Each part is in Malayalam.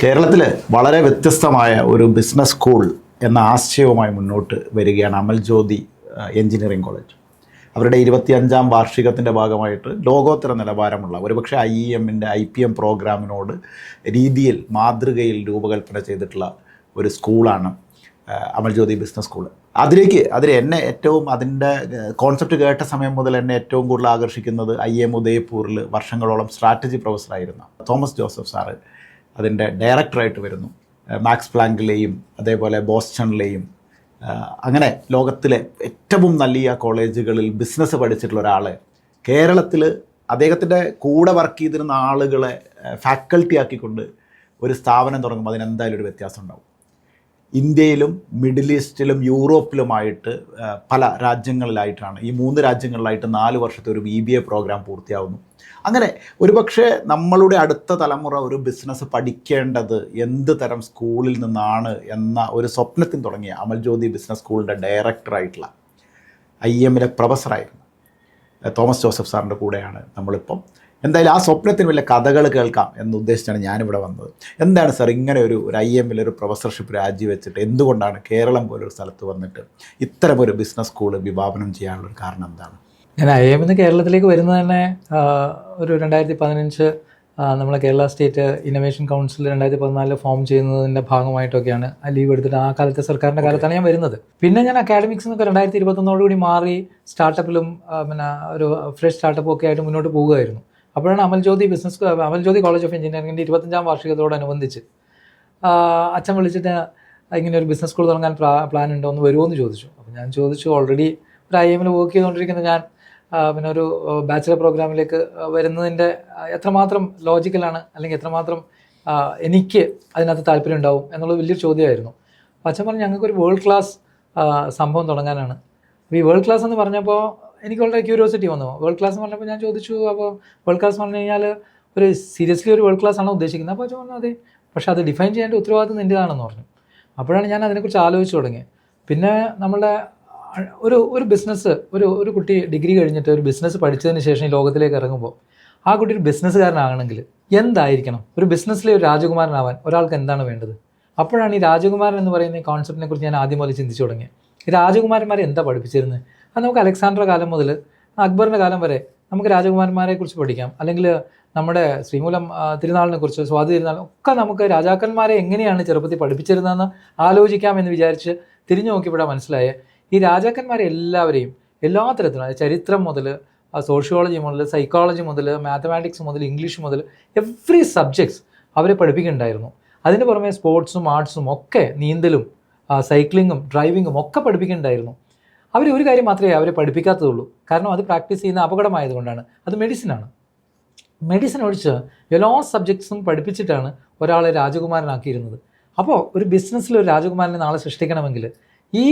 കേരളത്തിൽ വളരെ വ്യത്യസ്തമായ ഒരു ബിസിനസ് സ്കൂൾ എന്ന ആശയവുമായി മുന്നോട്ട് വരികയാണ് അമൽ ജ്യോതി എഞ്ചിനീയറിംഗ് കോളേജ്. അവരുടെ 25ാം വാർഷികത്തിൻ്റെ ഭാഗമായിട്ട് ലോകോത്തര നിലവാരമുള്ള ഒരുപക്ഷെ IEMൻ്റെ IPM പ്രോഗ്രാമിനോട് രീതിയിൽ മാതൃകയിൽ രൂപകൽപ്പന ചെയ്തിട്ടുള്ള ഒരു സ്കൂളാണ് അമൽ ജ്യോതി ബിസിനസ് സ്കൂൾ. അതിൽ എന്നെ ഏറ്റവും അതിൻ്റെ കോൺസെപ്റ്റ് കേട്ട സമയം മുതൽ എന്നെ ഏറ്റവും കൂടുതൽ ആകർഷിക്കുന്നത് IIM ഉദയ്പൂരിൽ വർഷങ്ങളോളം സ്ട്രാറ്റജി പ്രൊഫസറായിരുന്ന തോമസ് ജോസഫ് സാറ് അതിൻ്റെ ഡയറക്ടറായിട്ട് വരുന്നു. മാക്സ് പ്ലാങ്കിലെയും അതേപോലെ ബോസ്റ്റണിലെയും അങ്ങനെ ലോകത്തിലെ ഏറ്റവും നല്ല കോളേജുകളിൽ ബിസിനസ് പഠിച്ചിട്ടുള്ള ഒരാൾ കേരളത്തിൽ അദ്ദേഹത്തിൻ്റെ കൂടെ വർക്ക് ചെയ്തിരുന്ന ആളുകളെ ഫാക്കൽറ്റി ആക്കിക്കൊണ്ട് ഒരു സ്ഥാപനം തുടങ്ങുമ്പോൾ അതിനെന്തായാലും ഒരു വ്യത്യാസം ഉണ്ടാവും. ഇന്ത്യയിലും മിഡിൽ ഈസ്റ്റിലും യൂറോപ്പിലുമായിട്ട് പല രാജ്യങ്ങളിലായിട്ടാണ് ഈ 3 രാജ്യങ്ങളിലായിട്ട് 4 വർഷത്തെ ഒരു BBA പ്രോഗ്രാം പൂർത്തിയാവുന്നു. അങ്ങനെ ഒരുപക്ഷെ നമ്മളുടെ അടുത്ത തലമുറ ഒരു ബിസിനസ് പഠിക്കേണ്ടത് എന്ത് തരം സ്കൂളിൽ നിന്നാണ് എന്ന ഒരു സ്വപ്നത്തിൽ തുടങ്ങിയ അമൽ ജ്യോതി ബിസിനസ് സ്കൂളിൻ്റെ ഡയറക്ടറായിട്ടുള്ള IIMലെ പ്രൊഫസറായിരുന്നു തോമസ് ജോസഫ് സാറിൻ്റെ കൂടെയാണ് നമ്മളിപ്പം. എന്തായാലും ആ സ്വപ്നത്തിന് വലിയ കഥകൾ കേൾക്കാം എന്നുദ്ദേശിച്ചാണ് ഞാനിവിടെ വന്നത്. എന്താണ് സാർ ഇങ്ങനെ ഒരു IIMലൊരു പ്രൊഫസർഷിപ്പ് രാജിവെച്ചിട്ട് എന്തുകൊണ്ടാണ് കേരളം പോലൊരു സ്ഥലത്ത് വന്നിട്ട് ഇത്തരമൊരു ബിസിനസ് സ്കൂൾ വിഭാവനം ചെയ്യാനുള്ളൊരു കാരണം എന്താണ്? ഞാൻ IIMന്ന് കേരളത്തിലേക്ക് വരുന്നത് തന്നെ ഒരു 2015 നമ്മളെ Kerala state innovation council 2014 form ചെയ്യുന്നതിൻ്റെ ഭാഗമായിട്ടൊക്കെയാണ് ലീവ് എടുത്തിട്ട് ആ കാലത്തെ സർക്കാരിൻ്റെ കാലത്താണ് ഞാൻ വരുന്നത്. പിന്നെ ഞാൻ അക്കാഡമിക്സ് എന്നൊക്കെ 2021 മാറി സ്റ്റാർട്ടപ്പിലും പിന്നെ ഒരു ഫ്രഷ് സ്റ്റാർട്ടപ്പും ഒക്കെ ആയിട്ട് മുന്നോട്ട് പോവുകയായിരുന്നു. അപ്പോഴാണ് അമൽ ജ്യോതി കോളേജ് ഓഫ് എഞ്ചിനീയറിംഗിൻ്റെ 25ാം വാർഷികത്തോടനുബന്ധിച്ച് അച്ഛൻ വിളിച്ചിട്ട് ഇങ്ങനെ ഒരു ബിസിനസ് സ്കൂൾ തുടങ്ങാൻ പ്ലാൻ ഉണ്ടോ എന്ന് വരുമോ എന്ന് ചോദിച്ചു. അപ്പോൾ ഞാൻ ചോദിച്ചു, ഓൾറെഡി ഒരു IIMൽ വർക്ക് ചെയ്തുകൊണ്ടിരിക്കുന്ന ഞാൻ പിന്നെ ഒരു ബാച്ചിലർ പ്രോഗ്രാമിലേക്ക് വരുന്നതിൻ്റെ എത്രമാത്രം ലോജിക്കലാണ് അല്ലെങ്കിൽ എത്രമാത്രം എനിക്ക് അതിനകത്ത് താല്പര്യം ഉണ്ടാവും എന്നുള്ളത് വലിയൊരു ചോദ്യമായിരുന്നു. അപ്പോൾ അച്ഛൻ പറഞ്ഞു, ഞങ്ങൾക്കൊരു വേൾഡ് ക്ലാസ് സംഭവം തുടങ്ങാനാണ്. അപ്പോൾ ഈ വേൾഡ് ക്ലാസ് എന്ന് പറഞ്ഞപ്പോൾ എനിക്ക് വളരെ ക്യൂരിയോസിറ്റി വന്നു. വേൾഡ് ക്ലാസ് എന്ന് പറഞ്ഞപ്പോൾ ഞാൻ ചോദിച്ചു, അപ്പോൾ വേൾഡ് ക്ലാസ് എന്ന് പറഞ്ഞു കഴിഞ്ഞാൽ ഒരു സീരിയസ്ലി ഒരു വേൾഡ് ക്ലാസ് ആണോ ഉദ്ദേശിക്കുന്നത്? അപ്പോൾ അച്ഛൻ പറഞ്ഞു, അതെ, പക്ഷേ അത് ഡിഫൈൻ ചെയ്യേണ്ട ഉത്തരവാദിത്വം നിൻ്റെതാണെന്ന് പറഞ്ഞു. അപ്പോഴാണ് ഞാൻ അതിനെക്കുറിച്ച് ആലോചിച്ച് തുടങ്ങിയത്. പിന്നെ നമ്മളുടെ ഒരു ബിസിനസ് ഒരു കുട്ടി ഡിഗ്രി കഴിഞ്ഞിട്ട് ഒരു ബിസിനസ് പഠിച്ചതിന് ശേഷം ഈ ലോകത്തിലേക്ക് ഇറങ്ങുമ്പോൾ ആ കുട്ടി ഒരു ബിസിനസ്സുകാരനാകണമെങ്കിൽ എന്തായിരിക്കണം? ഒരു ബിസിനസ്സിലെ ഒരു രാജകുമാരനാവാൻ ഒരാൾക്ക് എന്താണ് വേണ്ടത്? അപ്പോഴാണ് ഈ രാജകുമാരൻ എന്ന് പറയുന്ന ഈ കോൺസെപ്റ്റിനെ കുറിച്ച് ഞാൻ ആദ്യം മുതൽ ചിന്തിച്ചു തുടങ്ങിയത്. ഈ രാജകുമാരന്മാരെ എന്താ പഠിപ്പിച്ചിരുന്നത്? അത് നമുക്ക് അലക്സാണ്ടർ കാലം മുതൽ അക്ബറിൻ്റെ കാലം വരെ നമുക്ക് രാജകുമാരന്മാരെ കുറിച്ച് പഠിക്കാം. അല്ലെങ്കിൽ നമ്മുടെ ശ്രീമൂലം തിരുനാളിനെ കുറിച്ച്, സ്വാതി തിരുനാൾ ഒക്കെ നമുക്ക് രാജാക്കന്മാരെ എങ്ങനെയാണ് ചെറുപ്പത്തിൽ പഠിപ്പിച്ചിരുന്നതെന്ന് ആലോചിക്കാമെന്ന് വിചാരിച്ച് തിരിഞ്ഞു നോക്കിയപ്പോഴാണ് മനസ്സിലായ ഈ രാജാക്കന്മാരെ എല്ലാവരെയും എല്ലാ തരത്തിലും, ചരിത്രം മുതൽ സോഷ്യോളജി മുതൽ സൈക്കോളജി മുതൽ മാത്തമാറ്റിക്സ് മുതൽ ഇംഗ്ലീഷ് മുതൽ എവ്രി സബ്ജക്ട്സ് അവരെ പഠിപ്പിക്കുന്നുണ്ടായിരുന്നു. അതിന് പുറമെ സ്പോർട്സും ആർട്സും ഒക്കെ, നീന്തലും സൈക്ലിങ്ങും ഡ്രൈവിങ്ങും ഒക്കെ പഠിപ്പിക്കുന്നുണ്ടായിരുന്നു. അവർ ഒരു കാര്യം മാത്രമേ അവരെ പഠിപ്പിക്കാത്തതുള്ളൂ, കാരണം അത് പ്രാക്ടീസ് ചെയ്യുന്ന അപകടമായതുകൊണ്ടാണ്. അത് മെഡിസിനാണ്. മെഡിസിൻ ഒഴിച്ച് എല്ലാ സബ്ജക്ട്സും പഠിപ്പിച്ചിട്ടാണ് ഒരാളെ രാജകുമാരനാക്കിയിരുന്നത്. അപ്പോൾ ഒരു ബിസിനസ്സിൽ ഒരു രാജകുമാരനെ നാളെ സൃഷ്ടിക്കണമെങ്കിൽ ഈ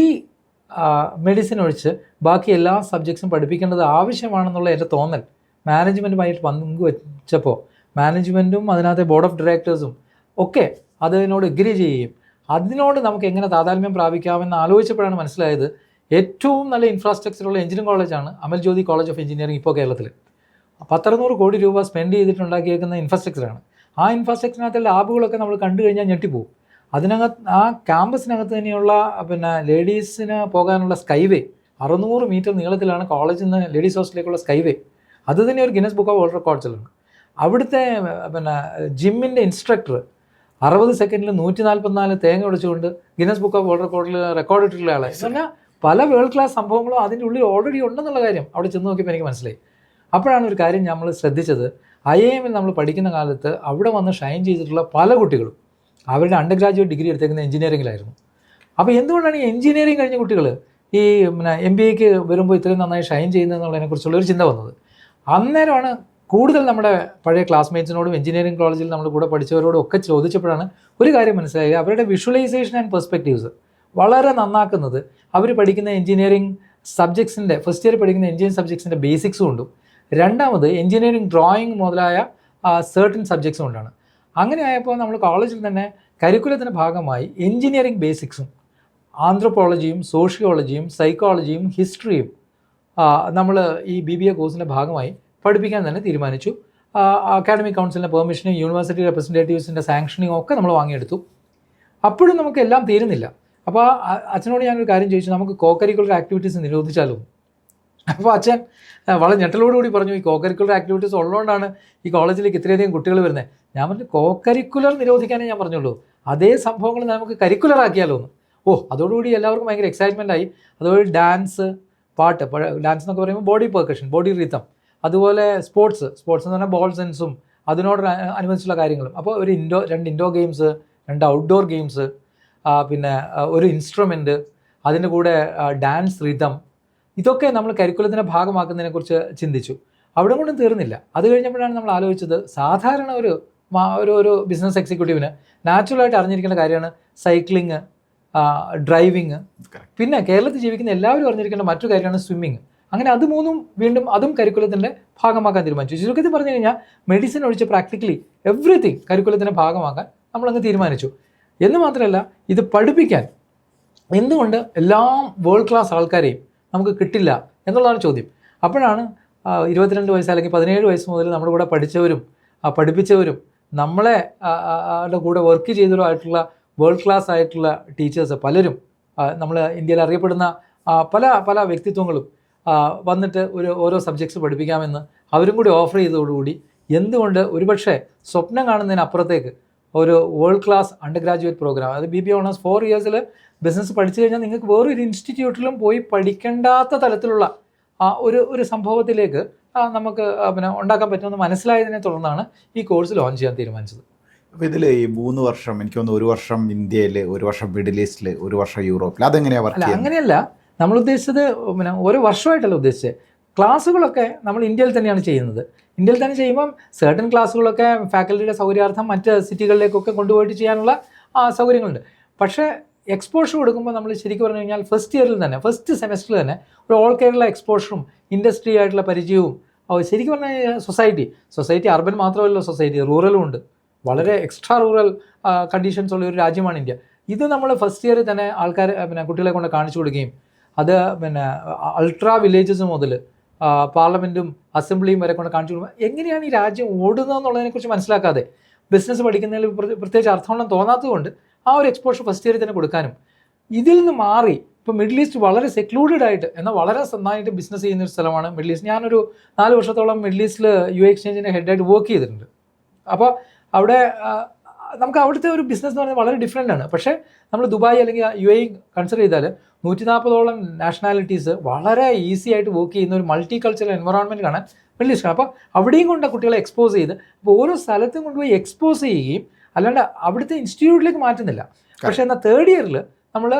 മെഡിസിൻ ഒഴിച്ച് ബാക്കി എല്ലാ സബ്ജക്ട്സും പഠിപ്പിക്കേണ്ടത് ആവശ്യമാണെന്നുള്ള എൻ്റെ തോന്നൽ മാനേജ്മെൻറ്റുമായിട്ട് പങ്കുവച്ചപ്പോൾ മാനേജ്മെൻറ്റും അതിനകത്തെ ബോർഡ് ഓഫ് ഡയറക്ടേഴ്സും ഒക്കെ അതിനോട് എഗ്രി ചെയ്യുകയും അതിനോട് നമുക്ക് എങ്ങനെ താതാത്മ്യം പ്രാപിക്കാമെന്ന് ആലോചിച്ചപ്പോഴാണ് മനസ്സിലായത് ഏറ്റവും നല്ല ഇൻഫ്രാസ്ട്രക്ചറുള്ള എഞ്ചിനീയറിംഗ് കോളേജാണ് Amal Jyothi college of engineering ഇപ്പോൾ കേരളത്തിൽ. 1,600 കോടി രൂപ സ്പെൻഡ് ചെയ്തിട്ടുണ്ടാക്കിയേക്കുന്ന ഇൻഫ്രാസ്ട്രക്ചറാണ്. ആ ഇൻഫ്രാസ്ട്രക്ചറിനകത്തെ ലാബുകളൊക്കെ നമ്മൾ കണ്ടു കഴിഞ്ഞാൽ ഞെട്ടിപ്പോവും. അതിനകത്ത് ആ ക്യാമ്പസിനകത്ത് തന്നെയുള്ള പിന്നെ ലേഡീസിന് പോകാനുള്ള സ്കൈവേ 600 മീറ്റർ നീളത്തിലാണ് കോളേജിൽ നിന്ന് ലേഡീസ് ഹോസ്റ്റലിലേക്കുള്ള സ്കൈവേ. അത് തന്നെ ഒരു ഗിന്നസ് ബുക്ക് ഓഫ് വേൾഡ് റെക്കോർഡ്സിലാണ്. അവിടുത്തെ പിന്നെ ജിമ്മിൻ്റെ ഇൻസ്ട്രക്ടർ 60 സെക്കൻഡിൽ 144 തേങ്ങ ഒടിച്ചുകൊണ്ട് ഗിന്നസ് ബുക്ക് ഓഫ് വേൾഡ് റെക്കോർഡിൽ റെക്കോർഡ് ഇട്ടിട്ടുള്ള ആളെ. എന്ന് പറഞ്ഞാൽ പല വേൾഡ് ക്ലാസ് സംഭവങ്ങളും അതിൻ്റെ ഉള്ളിൽ ഓൾറെഡി ഉണ്ടെന്നുള്ള കാര്യം അവിടെ ചെന്ന് നോക്കിയപ്പോൾ എനിക്ക് മനസ്സിലായി. അപ്പോഴാണ് ഒരു കാര്യം നമ്മൾ ശ്രദ്ധിച്ചത്, IIMൽ നമ്മൾ പഠിക്കുന്ന കാലത്ത് അവിടെ വന്ന് ഷൈൻ ചെയ്തിട്ടുള്ള പല കുട്ടികളും അവരുടെ അണ്ടർ ഗ്രാജുവേറ്റ് ഡിഗ്രി എടുത്തേക്കുന്ന എഞ്ചിനീയറിംഗിലായിരുന്നു. അപ്പോൾ എന്തുകൊണ്ടാണ് ഈ എഞ്ചിനീയറിംഗ് കഴിഞ്ഞ കുട്ടികൾ ഈ പിന്നെ MBAക്ക് വരുമ്പോൾ ഇത്രയും നന്നായി ഷൈൻ ചെയ്യുന്നതെന്നുള്ളതിനെക്കുറിച്ചുള്ള ഒരു ചിന്ത വന്നത്? അന്നേരമാണ് കൂടുതൽ നമ്മുടെ പഴയ ക്ലാസ്മേറ്റ്സിനോടും എഞ്ചിനീയറിംഗ് കോളേജിൽ നമ്മൾ കൂടെ പഠിച്ചവരോടും ഒക്കെ ചോദിച്ചപ്പോഴാണ് ഒരു കാര്യം മനസ്സിലായി. അവരുടെ വിഷ്വലൈസേഷൻ ആൻഡ് പെർസ്പെക്റ്റീവ്സ് വളരെ നന്നാക്കുന്നത് അവർ പഠിക്കുന്ന എഞ്ചിനീയറിംഗ് സബ്ജക്ട്സിൻ്റെ ഫസ്റ്റ് ഇയർ പഠിക്കുന്ന എഞ്ചിനീയറിംഗ് സബ്ജക്ട്സിൻ്റെ ബേസിക്സ് കൊണ്ടും രണ്ടാമത് എഞ്ചിനീയറിംഗ് ഡ്രോയിങ് മുതലായ സർട്ടൻ സബ്ജക്ട്സ് കൊണ്ടാണ്. അങ്ങനെ ആയപ്പോൾ നമ്മൾ കോളേജിൽ തന്നെ കരിക്കുലത്തിൻ്റെ ഭാഗമായി എഞ്ചിനീയറിംഗ് ബേസിക്സും ആന്ത്രോപോളജിയും സോഷ്യോളജിയും സൈക്കോളജിയും ഹിസ്റ്ററിയും നമ്മൾ ഈ BBA കോഴ്സിൻ്റെ ഭാഗമായി പഠിപ്പിക്കാൻ തന്നെ തീരുമാനിച്ചു. അക്കാഡമിക് കൗൺസിലിൻ്റെ പെർമിഷനും യൂണിവേഴ്സിറ്റി റെപ്രസെൻറ്റേറ്റീവ്സിൻ്റെ സാങ്ഷനിങ്ങും ഒക്കെ നമ്മൾ വാങ്ങിയെടുത്തു. അപ്പോഴും നമുക്ക് എല്ലാം തീരുന്നില്ല. അപ്പോൾ അച്ഛനോട് ഞാനൊരു കാര്യം ചോദിച്ചു, നമുക്ക് കോ കരിക്കുലർ ആക്ടിവിറ്റീസ് നിരോധിച്ചാലോ? അപ്പോൾ അച്ഛൻ വളരെ ഞെട്ടലോടുകൂടി പറഞ്ഞു, ഈ കോ കരിക്കുലർ ആക്ടിവിറ്റീസ് ഉള്ളതുകൊണ്ടാണ് ഈ കോളേജിലേക്ക് ഇത്രയധികം കുട്ടികൾ വരുന്നത്. ഞാൻ പറഞ്ഞു, കോ കരിക്കുലർ നിരോധിക്കാനേ ഞാൻ പറഞ്ഞുള്ളൂ, അതേ സംഭവങ്ങൾ നമുക്ക് കരിക്കുലർ ആക്കിയാലോ എന്ന്. അതോടുകൂടി എല്ലാവർക്കും ഭയങ്കര എക്സൈറ്റ്മെൻ്റ് ആയി. അതുപോലെ ഡാൻസ്, പാട്ട്, ഡാൻസ് എന്നൊക്കെ പറയുമ്പോൾ ബോഡി പെർക്കഷൻ, ബോഡി റിതം, അതുപോലെ സ്പോർട്സ് എന്ന് പറഞ്ഞാൽ ബോൾ സെൻസും അതിനോട് അനുബന്ധിച്ചുള്ള കാര്യങ്ങളും. അപ്പോൾ ഒരു 2 ഇൻഡോർ ഗെയിംസ്, 2 ഔട്ട്ഡോർ ഗെയിംസ്, പിന്നെ ഒരു ഇൻസ്ട്രുമെൻറ്റ്, അതിൻ്റെ കൂടെ ഡാൻസ് റിതം, ഇതൊക്കെ നമ്മൾ കരിക്കുലത്തിൻ്റെ ഭാഗമാക്കുന്നതിനെക്കുറിച്ച് ചിന്തിച്ചു. അവിടെ കൊണ്ടും തീർന്നില്ല. അത് കഴിഞ്ഞപ്പോഴാണ് നമ്മൾ ആലോചിച്ചത്, സാധാരണ ഒരു ബിസിനസ് എക്സിക്യൂട്ടീവിന് നാച്ചുറലായിട്ട് അറിഞ്ഞിരിക്കേണ്ട കാര്യമാണ് സൈക്ലിങ്, ഡ്രൈവിങ്, പിന്നെ കേരളത്തിൽ ജീവിക്കുന്ന എല്ലാവരും അറിഞ്ഞിരിക്കേണ്ട മറ്റൊരു കാര്യമാണ് സ്വിമ്മിങ്. അങ്ങനെ അത് മൂന്നും വീണ്ടും അതും കരിക്കുലത്തിൻ്റെ ഭാഗമാക്കാൻ തീരുമാനിച്ചു. ചുരുക്കത്തിൽ പറഞ്ഞു കഴിഞ്ഞാൽ മെഡിസിൻ ഒഴിച്ച് പ്രാക്ടിക്കലി എവ്രിതിങ് കരിക്കുലത്തിൻ്റെ ഭാഗമാക്കാൻ നമ്മളങ്ങ് തീരുമാനിച്ചു. എന്ന് മാത്രമല്ല, ഇത് പഠിപ്പിക്കാൻ എന്തുകൊണ്ട് എല്ലാ വേൾഡ് ക്ലാസ് ആൾക്കാരെയും നമുക്ക് കിട്ടില്ല എന്നുള്ളതാണ് ചോദ്യം. അപ്പോഴാണ് 22 വയസ്സ് അല്ലെങ്കിൽ 17 വയസ്സ് മുതൽ നമ്മുടെ കൂടെ പഠിച്ചവരും പഠിപ്പിച്ചവരും നമ്മളെ കൂടെ വർക്ക് ചെയ്തവരുമായിട്ടുള്ള വേൾഡ് ക്ലാസ് ആയിട്ടുള്ള ടീച്ചേഴ്സ് പലരും, നമ്മൾ ഇന്ത്യയിൽ അറിയപ്പെടുന്ന പല വ്യക്തിത്വങ്ങളും വന്നിട്ട് ഓരോ സബ്ജക്ട്സ് പഠിപ്പിക്കാമെന്ന് അവരും കൂടി ഓഫർ ചെയ്തതോടുകൂടി എന്തുകൊണ്ട് ഒരുപക്ഷെ സ്വപ്നം കാണുന്നതിനപ്പുറത്തേക്ക് ഒരു world class under graduate program, അത് BBA ഓണേഴ്സ് 4 ഇയേഴ്സിൽ ബിസിനസ് പഠിച്ചു കഴിഞ്ഞാൽ നിങ്ങൾക്ക് വേറൊരു ഇൻസ്റ്റിറ്റ്യൂട്ടിലും പോയി പഠിക്കേണ്ടാത്ത തലത്തിലുള്ള ഒരു സംഭവത്തിലേക്ക് നമുക്ക് ഉണ്ടാക്കാൻ പറ്റുമെന്ന് മനസ്സിലായതിനെ തുടർന്നാണ് ഈ കോഴ്സ് ലോഞ്ച് ചെയ്യാൻ തീരുമാനിച്ചത്. അപ്പോൾ ഇതിൽ ഈ 3 വർഷം, എനിക്ക് തോന്നുന്നു 1 വർഷം ഇന്ത്യയിൽ, 1 വർഷം മിഡിൽ ഈസ്റ്റിൽ, 1 വർഷം യൂറോപ്പിൽ, അതെങ്ങനെയാണ് വർക്ക് ചെയ്യുന്നത്? അങ്ങനെയല്ല, നമ്മൾ ഉദ്ദേശിച്ചത് ഓരോ വർഷമായിട്ടല്ല ഉദ്ദേശിച്ചത്. ക്ലാസ്സുകളൊക്കെ നമ്മൾ ഇന്ത്യയിൽ തന്നെയാണ് ചെയ്യുന്നത്. ഇന്ത്യയിൽ തന്നെ ചെയ്യുമ്പം സർട്ടൻ ക്ലാസ്സുകളൊക്കെ ഫാക്കൽറ്റിയുടെ സൗകര്യാർത്ഥം മറ്റ് സിറ്റികളിലേക്കൊക്കെ കൊണ്ടുപോയിട്ട് ചെയ്യാനുള്ള സൗകര്യങ്ങളുണ്ട്. പക്ഷേ എക്സ്പോഷർ കൊടുക്കുമ്പോൾ നമ്മൾ ശരിക്കും പറഞ്ഞു കഴിഞ്ഞാൽ ഫസ്റ്റ് സെമസ്റ്ററിൽ തന്നെ ഒരു ഓൾ കേരള എക്സ്പോഷറും ഇൻഡസ്ട്രി ആയിട്ടുള്ള പരിചയവും, ശരിക്കും പറഞ്ഞാൽ സൊസൈറ്റി അർബൻ മാത്രമല്ല, സൊസൈറ്റി റൂറലും ഉണ്ട്. വളരെ എക്സ്ട്രാ റൂറൽ കണ്ടീഷൻസ് ഉള്ള ഒരു രാജ്യമാണ് ഇന്ത്യ. ഇത് നമ്മൾ ഫസ്റ്റ് ഇയറിൽ തന്നെ കുട്ടികളെ കൊണ്ട് കാണിച്ചു കൊടുക്കുകയും അത് അൾട്രാ വില്ലേജസ് മുതൽ പാർലമെൻറ്റും അസംബ്ലിയും വരെ കൊണ്ട് കാണിച്ചു കൊടുക്കുമ്പോൾ എങ്ങനെയാണ് ഈ രാജ്യം ഓടുന്നതെന്നുള്ളതിനെക്കുറിച്ച് മനസ്സിലാക്കാതെ ബിസിനസ് പഠിക്കുന്നതിൽ പ്രത്യേകിച്ച് അർത്ഥമുണ്ടെന്ന് തോന്നാത്തതുകൊണ്ട് ഒരു എക്സ്പോഷർ ഫസ്റ്റ് ഇയറിൽ തന്നെ കൊടുക്കാനും, ഇതിൽ നിന്ന് മാറി ഇപ്പോൾ മിഡിൽ ഈസ്റ്റ് വളരെ സെക്ലൂഡഡ് ആയിട്ട് എന്നാൽ വളരെ നന്നായിട്ട് ബിസിനസ് ചെയ്യുന്ന ഒരു സ്ഥലമാണ് മിഡിൽ ഈസ്റ്റ്. ഞാനൊരു 4 വർഷത്തോളം മിഡിൽ ഈസ്റ്റിൽ UAE എക്സ്ചേഞ്ചിൻ്റെ ഹെഡായിട്ട് വർക്ക് ചെയ്തിട്ടുണ്ട്. അപ്പോൾ അവിടെ നമുക്ക് അവിടുത്തെ ഒരു ബിസിനസ് എന്ന് പറയുന്നത് വളരെ ഡിഫറെൻ്റ് ആണ്. പക്ഷേ നമ്മൾ ദുബായ് അല്ലെങ്കിൽ UAE കൺസിഡർ ചെയ്താൽ 140ഓളം നാഷണാലിറ്റീസ് വളരെ ഈസി ആയിട്ട് വർക്ക് ചെയ്യുന്ന ഒരു മൾട്ടി കൾച്ചറൽ എൻവറോൺമെൻറ്റ് കാണാൻ വലിയ ഇഷ്ടമാണ്. അപ്പോൾ അവിടെയും കൊണ്ട് കുട്ടികളെ എക്സ്പോസ് ചെയ്ത് അപ്പോൾ ഓരോ സ്ഥലത്തും കൊണ്ടുപോയി എക്സ്പോസ് ചെയ്യുകയും അല്ലാണ്ട് അവിടുത്തെ ഇൻസ്റ്റിറ്റ്യൂട്ടിലേക്ക് മാറ്റുന്നില്ല. പക്ഷേ എന്നാൽ 3rd ഇയറിൽ നമ്മൾ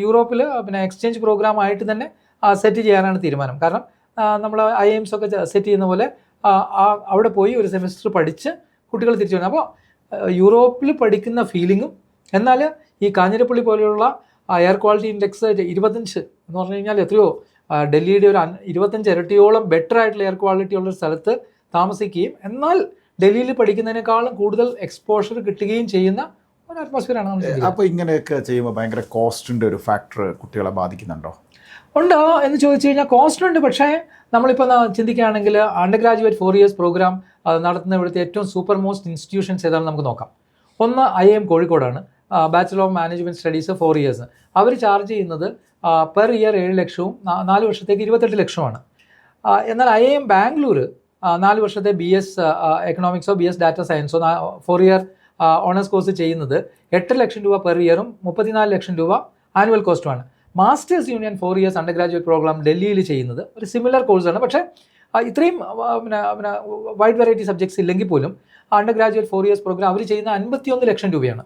യൂറോപ്പിൽ എക്സ്ചേഞ്ച് പ്രോഗ്രാം ആയിട്ട് തന്നെ സെറ്റ് ചെയ്യാനാണ് തീരുമാനം. കാരണം നമ്മൾ IIMs ഒക്കെ സെറ്റ് ചെയ്യുന്ന പോലെ അവിടെ പോയി ഒരു സെമിസ്റ്റർ പഠിച്ച് കുട്ടികൾ തിരിച്ചു വരണം. അപ്പോൾ യൂറോപ്പിൽ പഠിക്കുന്ന ഫീലിങ്ങും എന്നാൽ ഈ കാഞ്ഞിരപ്പള്ളി പോലെയുള്ള എയർ ക്വാളിറ്റി ഇൻഡെക്സ് 25 എന്ന് പറഞ്ഞു കഴിഞ്ഞാൽ എത്രയോ ഡൽഹിയുടെ ഒരു 25 ഇരട്ടിയോളം ബെറ്റർ ആയിട്ടുള്ള എയർ ക്വാളിറ്റി ഉള്ള സ്ഥലത്ത് താമസിക്കുകയും എന്നാൽ ഡൽഹിയിൽ പഠിക്കുന്നതിനേക്കാളും കൂടുതൽ എക്സ്പോഷർ കിട്ടുകയും ചെയ്യുന്ന ഒരു അറ്റ്മോസ്ഫിയറാണ് നമ്മൾ. അപ്പോൾ ഇങ്ങനെയൊക്കെ ചെയ്യുമ്പോൾ ഭയങ്കര കോസ്റ്റിൻ്റെ ഒരു ഫാക്ടർ കുട്ടികളെ ബാധിക്കുന്നുണ്ടോ? ഉണ്ടോ എന്ന് ചോദിച്ചു കഴിഞ്ഞാൽ കോസ്റ്റ് ഉണ്ട്. പക്ഷേ നമ്മളിപ്പോൾ ചിന്തിക്കുകയാണെങ്കിൽ അണ്ടർ ഗ്രാജുവേറ്റ് 4 ഇയേഴ്സ് പ്രോഗ്രാം നടത്തുന്ന ഇവിടുത്തെ ഏറ്റവും സൂപ്പർ മോസ്റ്റ് ഇൻസ്റ്റിറ്റ്യൂഷൻസ് ഏതാണെന്ന് നമുക്ക് നോക്കാം. ഒന്ന് IIM കോഴിക്കോടാണ്, bachelor of management studies 4 years. അവർ ചാർജ് ചെയ്യുന്നത് പെർ ഇയർ 7 ലക്ഷവും 4 വർഷത്തേക്ക് 28 ലക്ഷമാണ്. എന്നാൽ IIM ബാംഗ്ലൂർ 4 വർഷത്തെ BS എക്കണോമിക്സോ BS ഡാറ്റ സയൻസോ 4 ഇയർ ഓണേഴ്സ് കോഴ്സ് ചെയ്യുന്നത് 8 ലക്ഷം രൂപ പെർ ഇയറും 34 ലക്ഷം രൂപ ആനുവൽ കോസ്റ്റുമാണ്. Masters Union 4 years under graduate programme ഡൽഹിയിൽ ചെയ്യുന്നത് ഒരു സിമിലർ കോഴ്സാണ്. പക്ഷേ ഇത്രയും വൈഡ് വെറൈറ്റി സബ്ജക്ട്സ് ഇല്ലെങ്കിൽ പോലും അണ്ടർ ഗ്രാജുവേറ്റ് 4 ഇയേഴ്സ് പ്രോഗ്രാം അവർ ചെയ്യുന്ന 51 ലക്ഷം രൂപയാണ്.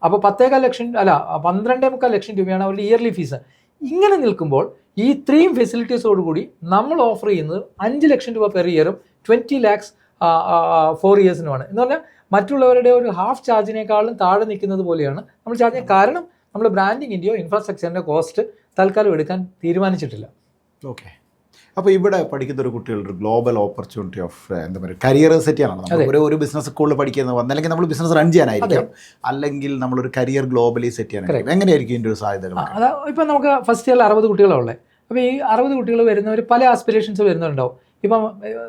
അപ്പോൾ 12.25 ലക്ഷം രൂപയാണ് അവരുടെ ഇയർലി ഫീസ്. ഇങ്ങനെ നിൽക്കുമ്പോൾ ഈ ഇത്രയും ഫെസിലിറ്റീസോടുകൂടി നമ്മൾ ഓഫർ ചെയ്യുന്നത് 5 ലക്ഷം രൂപ പെർ ഇയറും 20 lakhs 4 ഇയേഴ്സിനുമാണ്. എന്ന് പറഞ്ഞാൽ മറ്റുള്ളവരുടെ ഒരു ഹാഫ് ചാർജിനേക്കാളും താഴെ നിൽക്കുന്നത് പോലെയാണ് നമ്മൾ ചാർജ് ചെയ്യുന്നത്. കാരണം നമ്മൾ ബ്രാൻഡിങ്ങിൻ്റെയോ ഇൻഫ്രാസ്ട്രക്ചറിൻ്റെ കോസ്റ്റ് തൽക്കാലം എടുക്കാൻ തീരുമാനിച്ചിട്ടില്ല. ഓക്കെ. അപ്പോൾ ഇവിടെ പഠിക്കുന്ന ഒരു കുട്ടികളുടെ ഗ്ലോബൽ ഓപ്പർച്യൂണിറ്റി ഓഫ് എന്താ പറയുക കരിയർ സെറ്റ് ചെയ്യാനാണ്. ഒരു ബിസിനസ് സ്കൂളിൽ പഠിക്കുന്നത് അല്ലെങ്കിൽ നമ്മൾ ബിസിനസ് റൺ ചെയ്യാനായിരിക്കും, അല്ലെങ്കിൽ നമ്മളൊരു കരിയർ ഗ്ലോബലി സെറ്റ് ചെയ്യാനായിരിക്കും. എങ്ങനെയായിരിക്കും ഇതിൻ്റെ ഒരു സാധ്യതകൾ? ഇപ്പം നമുക്ക് ഫസ്റ്റ് ഇയറിൽ 60 കുട്ടികളാണ് ഉള്ളത്. അപ്പോൾ ഈ 60 കുട്ടികൾ വരുന്നവർ പല ആസ്പിറേഷൻസ് വരുന്നുണ്ടാവും. ഇപ്പം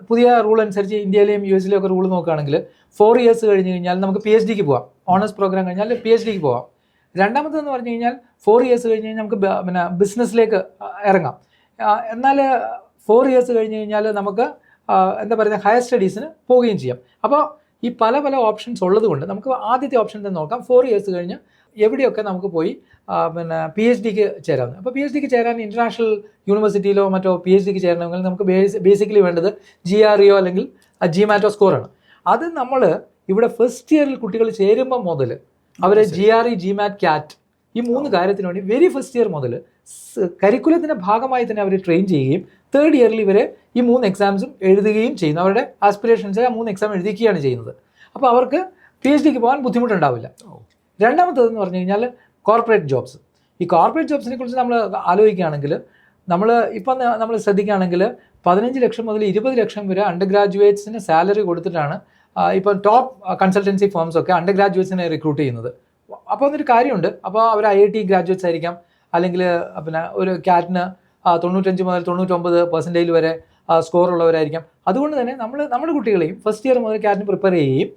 പുതിയ റൂൾ അനുസരിച്ച് ഇന്ത്യയിലെയും US ഒക്കെ റൂൾ നോക്കുകയാണെങ്കിൽ 4 ഇയേഴ്സ് കഴിഞ്ഞ് കഴിഞ്ഞാൽ നമുക്ക് PhD ക്ക് പോവാം. ഓണേഴ്സ് പ്രോഗ്രാം കഴിഞ്ഞാൽ PhD ക്ക് പോവാം. രണ്ടാമത്തെന്ന് പറഞ്ഞു കഴിഞ്ഞാൽ 4 ഇയേഴ്സ് കഴിഞ്ഞ് കഴിഞ്ഞാൽ നമുക്ക് പിന്നെ ബിസിനസ്സിലേക്ക് ഇറങ്ങാം. എന്നാൽ 4 ഇയേഴ്സ് കഴിഞ്ഞ് കഴിഞ്ഞാൽ നമുക്ക് എന്താ പറയുക ഹയർ സ്റ്റഡീസിന് പോവുകയും ചെയ്യാം. അപ്പോൾ ഈ പല പല ഓപ്ഷൻസ് ഉള്ളത് കൊണ്ട് നമുക്ക് ആദ്യത്തെ ഓപ്ഷൻ തന്നെ നോക്കാം. 4 ഇയേഴ്സ് കഴിഞ്ഞ് എവിടെയൊക്കെ നമുക്ക് പോയി പിന്നെ PhD ക്ക് ചേരാവുന്നത്. അപ്പോൾ PhD ക്ക് ചേരാൻ ഇൻ്റർനാഷണൽ യൂണിവേഴ്സിറ്റിയിലോ മറ്റോ PhD ക്ക് ചേരണമെങ്കിൽ നമുക്ക് ബേസിക്കലി വേണ്ടത് GREയോ അല്ലെങ്കിൽ GMATO സ്കോറാണ്. അത് നമ്മൾ ഇവിടെ ഫസ്റ്റ് ഇയറിൽ കുട്ടികൾ ചേരുമ്പോൾ മുതൽ അവർ GRE GMAT CAT ഈ 3 കാര്യത്തിന് വേണ്ടി വെരി ഫസ്റ്റ് ഇയർ മുതൽ കരിക്കുലത്തിൻ്റെ ഭാഗമായി തന്നെ അവർ ട്രെയിൻ ചെയ്യുകയും 3rd ഇയറിൽ ഇവരെ ഈ 3 എക്സാംസും എഴുതുകയും ചെയ്യുന്നു. അവരുടെ ആസ്പിറേഷൻസ് ആ 3 എക്സാം എഴുതിക്കുകയാണ് ചെയ്യുന്നത്. അപ്പോൾ അവർക്ക് PhD ക്ക് പോകാൻ ബുദ്ധിമുട്ടുണ്ടാവില്ല. രണ്ടാമത്തേതെന്ന് പറഞ്ഞു കഴിഞ്ഞാൽ കോർപ്പറേറ്റ് ജോബ്സ്. ഈ കോർപ്പറേറ്റ് ജോബ്സിനെ കുറിച്ച് നമ്മൾ ആലോചിക്കുകയാണെങ്കിൽ ഇപ്പം നമ്മൾ ശ്രദ്ധിക്കുകയാണെങ്കിൽ 15 ലക്ഷം മുതൽ 20 ലക്ഷം വരെ അണ്ടർ ഗ്രാജുവേറ്റ്സിന് സാലറി കൊടുത്തിട്ടാണ് ഇപ്പോൾ ടോപ്പ് കൺസൾട്ടൻസി ഫേംസ് ഒക്കെ അണ്ടർ ഗ്രാജുവേറ്റ്സിനെ റിക്രൂട്ട് ചെയ്യുന്നത്. അപ്പോൾ അതൊരു കാര്യമുണ്ട്. അപ്പോൾ അവർ IIT ഗ്രാജുവേറ്റ്സ് ആയിരിക്കാം, അല്ലെങ്കിൽ പിന്നെ ഒരു CATന് 95 മുതൽ 99% വരെ സ്കോർ ഉള്ളവരായിരിക്കാം. അതുകൊണ്ട് തന്നെ നമ്മുടെ കുട്ടികളെയും ഫസ്റ്റ് ഇയർ മുതൽ CATന് പ്രിപ്പയർ ചെയ്യുകയും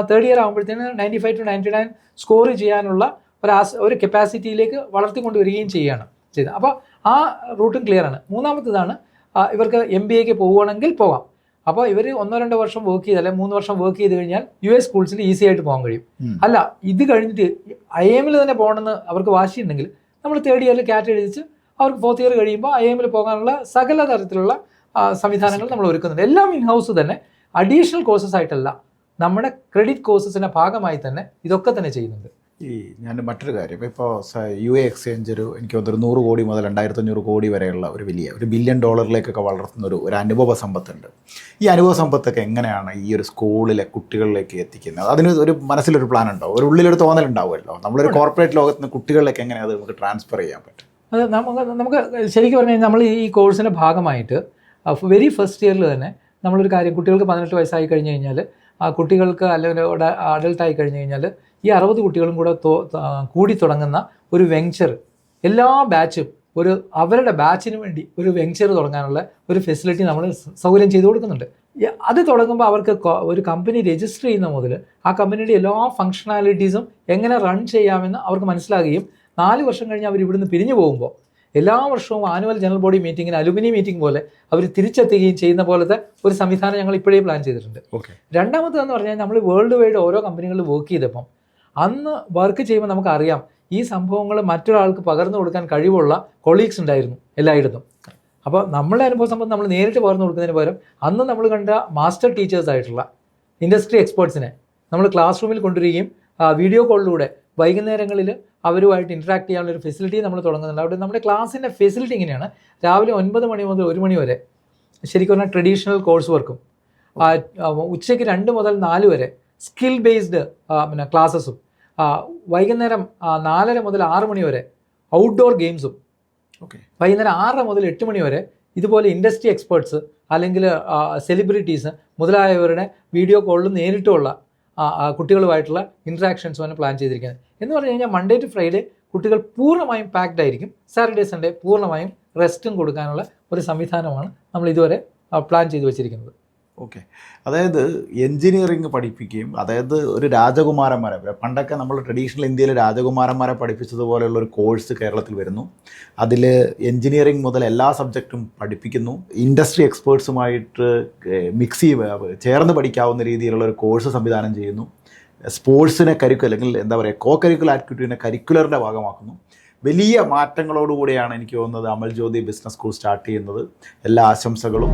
3rd ഇയർ ആകുമ്പോഴത്തേന് 95 to 99 സ്കോർ ചെയ്യാനുള്ള ഒരു കപ്പാസിറ്റിയിലേക്ക് വളർത്തിക്കൊണ്ടുവരികയും ചെയ്യുകയാണ് ചെയ്തത്. അപ്പോൾ ആ റൂട്ടും ക്ലിയർ ആണ്. മൂന്നാമത്തേതാണ് ഇവർക്ക് MBA ക്ക് പോവുകയാണെങ്കിൽ പോകാം. അപ്പോൾ ഇവർ 1-2 വർഷം വർക്ക് ചെയ്ത് അല്ലെങ്കിൽ 3 വർഷം വർക്ക് ചെയ്ത് കഴിഞ്ഞാൽ US സ്കൂൾസിൽ ഈസി ആയിട്ട് പോകാൻ കഴിയും. അല്ല ഇത് കഴിഞ്ഞിട്ട് IIMൽ തന്നെ പോകണമെന്ന് അവർക്ക് വാശിയുണ്ടെങ്കിൽ നമ്മൾ 3rd ഇയറിൽ CAT എഴുതിച്ച് അവർക്ക് 4th ഇയർ കഴിയുമ്പോൾ IIMൽ പോകാനുള്ള സകല തരത്തിലുള്ള സംവിധാനങ്ങൾ നമ്മൾ ഒരുക്കുന്നുണ്ട്. എല്ലാം ഇൻ ഹൗസ് തന്നെ, അഡീഷണൽ കോഴ്സസ് ആയിട്ടല്ല, നമ്മുടെ ക്രെഡിറ്റ് കോഴ്സസിൻ്റെ ഭാഗമായി തന്നെ ഇതൊക്കെ തന്നെ ചെയ്യുന്നുണ്ട്. ഞാൻ മറ്റൊരു കാര്യം, ഇപ്പോൾ UA എക്സ്ചേഞ്ച് എനിക്ക് തോന്നുന്നു 100 കോടി മുതൽ 2500 കോടി വരെയുള്ള ഒരു $1 ബില്യൺ വളർത്തുന്ന ഒരു അനുഭവ സമ്പത്തുണ്ട്. ഈ അനുഭവ സമ്പത്തൊക്കെ എങ്ങനെയാണ് ഈ ഒരു സ്കൂളിലെ കുട്ടികളിലേക്ക് എത്തിക്കുന്നത്? അതിന് ഒരു മനസ്സിലൊരു പ്ലാൻ ഉണ്ടോ? ഒരു ഉള്ളിലൊരു തോന്നലുണ്ടാവുമല്ലോ. നമ്മളൊരു കോർപ്പറേറ്റ് ലോകത്ത് നിന്ന് കുട്ടികളിലേക്ക് എങ്ങനെ അത് നമുക്ക് ട്രാൻസ്ഫർ ചെയ്യാൻ പറ്റും? അത് നമുക്ക് ശരിക്കും പറഞ്ഞു കഴിഞ്ഞാൽ നമ്മൾ ഈ കോഴ്സിൻ്റെ ഭാഗമായിട്ട് വെരി ഫസ്റ്റ് ഇയറിൽ തന്നെ നമ്മളൊരു കാര്യം, കുട്ടികൾക്ക് 18 വയസ്സായി കഴിഞ്ഞ് കഴിഞ്ഞാൽ കുട്ടികൾക്ക് അല്ലെങ്കിൽ അഡൽട്ടായി കഴിഞ്ഞ് കഴിഞ്ഞാൽ ഈ 60 കുട്ടികളും കൂടി തുടങ്ങുന്ന ഒരു വെഞ്ചർ, എല്ലാ ബാച്ചും അവരുടെ ബാച്ചിന് വേണ്ടി ഒരു വെഞ്ചർ തുടങ്ങാനുള്ള ഒരു ഫെസിലിറ്റി നമ്മൾ സൗകര്യം ചെയ്തു കൊടുക്കുന്നുണ്ട്. അത് തുടങ്ങുമ്പോൾ അവർക്ക് ഒരു കമ്പനി രജിസ്റ്റർ ചെയ്യുന്ന മുതൽ ആ കമ്പനിയുടെ എല്ലാ ഫങ്ഷണാലിറ്റീസും എങ്ങനെ റൺ ചെയ്യാമെന്ന് അവർക്ക് മനസ്സിലാകുകയും 4 വർഷം കഴിഞ്ഞ് അവർ ഇവിടുന്ന് പിരിഞ്ഞു പോകുമ്പോൾ എല്ലാ വർഷവും ആനുവൽ ജനറൽ ബോഡി മീറ്റിങ്ങിന് അലുമിനി മീറ്റിംഗ് പോലെ അവർ തിരിച്ചെത്തുകയും ചെയ്യുന്ന പോലത്തെ ഒരു സംവിധാനം ഞങ്ങൾ ഇപ്പോഴേ പ്ലാൻ ചെയ്തിട്ടുണ്ട്. രണ്ടാമത്തേതെന്ന് പറഞ്ഞാൽ നമ്മൾ വേൾഡ് വൈഡ് ഓരോ കമ്പനികളിൽ വർക്ക് ചെയ്തപ്പം അന്ന് വർക്ക് ചെയ്യുമ്പോൾ നമുക്കറിയാം ഈ സംഭവങ്ങൾ മറ്റൊരാൾക്ക് പകർന്നു കൊടുക്കാൻ കഴിവുള്ള കൊളീഗ്സ് ഉണ്ടായിരുന്നു എല്ലായിടത്തും. അപ്പോൾ നമ്മളുടെ അനുഭവ സമ്പത്ത് നമ്മൾ നേരിട്ട് പകർന്നു കൊടുക്കുന്നതിന് പകരം അന്ന് നമ്മൾ കണ്ട മാസ്റ്റർ ടീച്ചേഴ്സ് ആയിട്ടുള്ള ഇൻഡസ്ട്രി എക്സ്പേർട്സിനെ നമ്മൾ ക്ലാസ് റൂമിൽ കൊണ്ടുവരികയും വീഡിയോ കോളിലൂടെ വൈകുന്നേരങ്ങളിൽ അവരുമായിട്ട് ഇൻട്രാക്ട് ചെയ്യാനുള്ള ഒരു ഫെസിലിറ്റി നമ്മൾ തുടങ്ങുന്നുണ്ട്. അവിടെ നമ്മുടെ ക്ലാസ്സിൻ്റെ ഫെസിലിറ്റി ഇങ്ങനെയാണ്: രാവിലെ 9 മണി മുതൽ 1 മണി വരെ ശരിക്കും പറഞ്ഞാൽ ട്രഡീഷണൽ കോഴ്സ് വർക്കും, ഉച്ചയ്ക്ക് 2 മുതൽ 4 വരെ സ്കിൽ ബേസ്ഡ് ക്ലാസ്സസും, വൈകുന്നേരം 4:30 മുതൽ 6 മണി വരെ ഔട്ട്ഡോർ ഗെയിംസും, വൈകുന്നേരം 6:30 മുതൽ 8 മണി വരെ ഇതുപോലെ ഇൻഡസ്ട്രി എക്സ്പേർട്സ് അല്ലെങ്കിൽ സെലിബ്രിറ്റീസ് മുതലായവരുടെ വീഡിയോ കോളിലും നേരിട്ടുള്ള കുട്ടികളുമായിട്ടുള്ള ഇൻട്രാക്ഷൻസ് ആണ് പ്ലാൻ ചെയ്തിരിക്കുന്നത്. എന്ന് പറഞ്ഞു കഴിഞ്ഞാൽ മൺഡേ ടു ഫ്രൈഡേ കുട്ടികൾ പൂർണ്ണമായും പാക്ഡ് ആയിരിക്കും. സാറ്റർഡേ സൺഡേ പൂർണ്ണമായും റെസ്റ്റും കൊടുക്കാനുള്ള ഒരു സംവിധാനമാണ് നമ്മൾ ഇതുവരെ പ്ലാൻ ചെയ്തു വെച്ചിരിക്കുന്നത്. ഓക്കെ, അതായത് എൻജിനീയറിംഗ് പഠിപ്പിക്കുകയും, അതായത് ഒരു രാജകുമാരന്മാരെ, പണ്ടൊക്കെ നമ്മൾ ട്രഡീഷണൽ ഇന്ത്യയിൽ രാജകുമാരന്മാരെ പഠിപ്പിച്ചതുപോലെയുള്ള ഒരു കോഴ്സ് കേരളത്തിൽ വരുന്നു. അതിൽ എൻജിനീയറിംഗ് മുതൽ എല്ലാ സബ്ജക്റ്റും പഠിപ്പിക്കുന്നു. ഇൻഡസ്ട്രി എക്സ്പേർട്സുമായിട്ട് ചേർന്ന് പഠിക്കാവുന്ന രീതിയിലുള്ള ഒരു കോഴ്സ് സംവിധാനം ചെയ്യുന്നു. സ്പോർട്സിനെ അല്ലെങ്കിൽ എന്താ പറയുക, കോ കരിക്കുലർ ആക്ടിവിറ്റീനെ കരിക്കുലറിൻ്റെ ഭാഗമാക്കുന്നു. വലിയ മാറ്റങ്ങളോടുകൂടിയാണ് എനിക്ക് തോന്നുന്നത് Amal Jyothi business school start ചെയ്യുന്നത്. എല്ലാ ആശംസകളും.